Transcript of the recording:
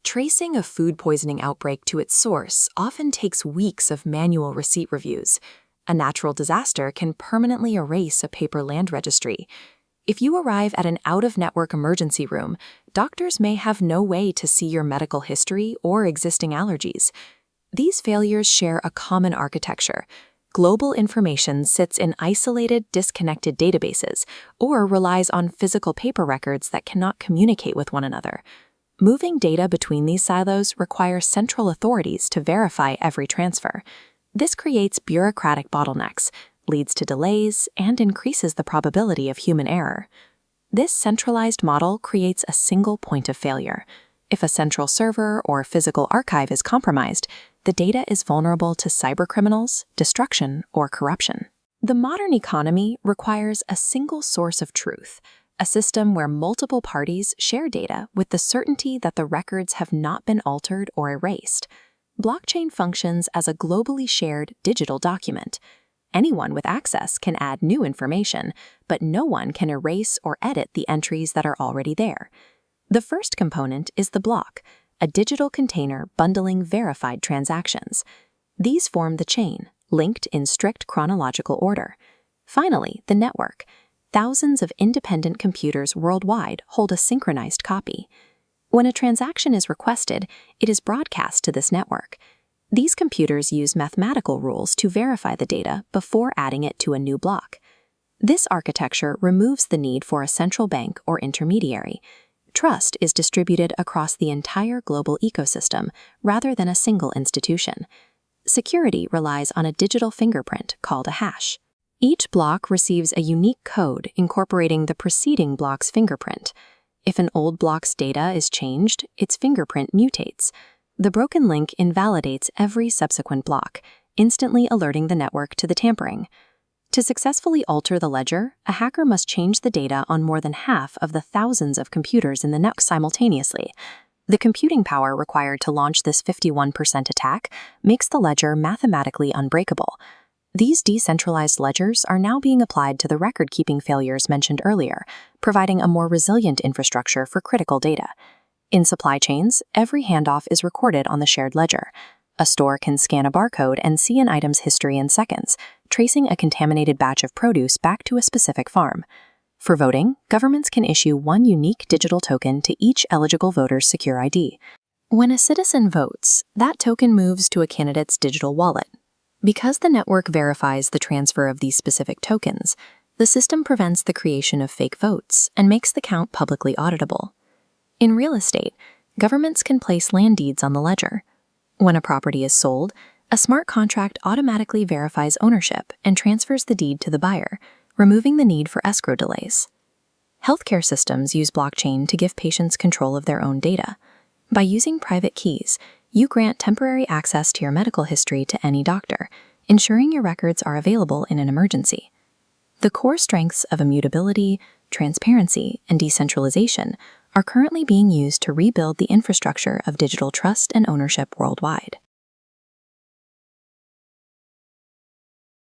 Tracing a food poisoning outbreak to its source often takes weeks of manual receipt reviews. A natural disaster can permanently erase a paper land registry. If you arrive at an out-of-network emergency room, doctors may have no way to see your medical history or existing allergies. These failures share a common architecture. Global information sits in isolated, disconnected databases or relies on physical paper records that cannot communicate with one another. Moving data between these silos requires central authorities to verify every transfer. This creates bureaucratic bottlenecks, leads to delays, and increases the probability of human error. This centralized model creates a single point of failure. If a central server or physical archive is compromised, the data is vulnerable to cybercriminals, destruction, or corruption. The modern economy requires a single source of truth, a system where multiple parties share data with the certainty that the records have not been altered or erased. Blockchain functions as a globally shared digital document. Anyone with access can add new information, but no one can erase or edit the entries that are already there. The first component is the block, a digital container bundling verified transactions. These form the chain, linked in strict chronological order. Finally, the network. Thousands of independent computers worldwide hold a synchronized copy. When a transaction is requested, it is broadcast to this network. These computers use mathematical rules to verify the data before adding it to a new block. This architecture removes the need for a central bank or intermediary. Trust is distributed across the entire global ecosystem rather than a single institution. Security relies on a digital fingerprint called a hash. Each block receives a unique code incorporating the preceding block's fingerprint. If an old block's data is changed, its fingerprint mutates. The broken link invalidates every subsequent block, instantly alerting the network to the tampering. To successfully alter the ledger, a hacker must change the data on more than half of the thousands of computers in the network simultaneously. The computing power required to launch this 51% attack makes the ledger mathematically unbreakable. These decentralized ledgers are now being applied to the record-keeping failures mentioned earlier, providing a more resilient infrastructure for critical data. In supply chains, every handoff is recorded on the shared ledger. A store can scan a barcode and see an item's history in seconds, tracing a contaminated batch of produce back to a specific farm. For voting, governments can issue one unique digital token to each eligible voter's secure ID. When a citizen votes, that token moves to a candidate's digital wallet. Because the network verifies the transfer of these specific tokens, the system prevents the creation of fake votes and makes the count publicly auditable. In real estate, governments can place land deeds on the ledger. When a property is sold, a smart contract automatically verifies ownership and transfers the deed to the buyer, removing the need for escrow delays. Healthcare systems use blockchain to give patients control of their own data. By using private keys, you grant temporary access to your medical history to any doctor, ensuring your records are available in an emergency. The core strengths of immutability, transparency, and decentralization are currently being used to rebuild the infrastructure of digital trust and ownership worldwide.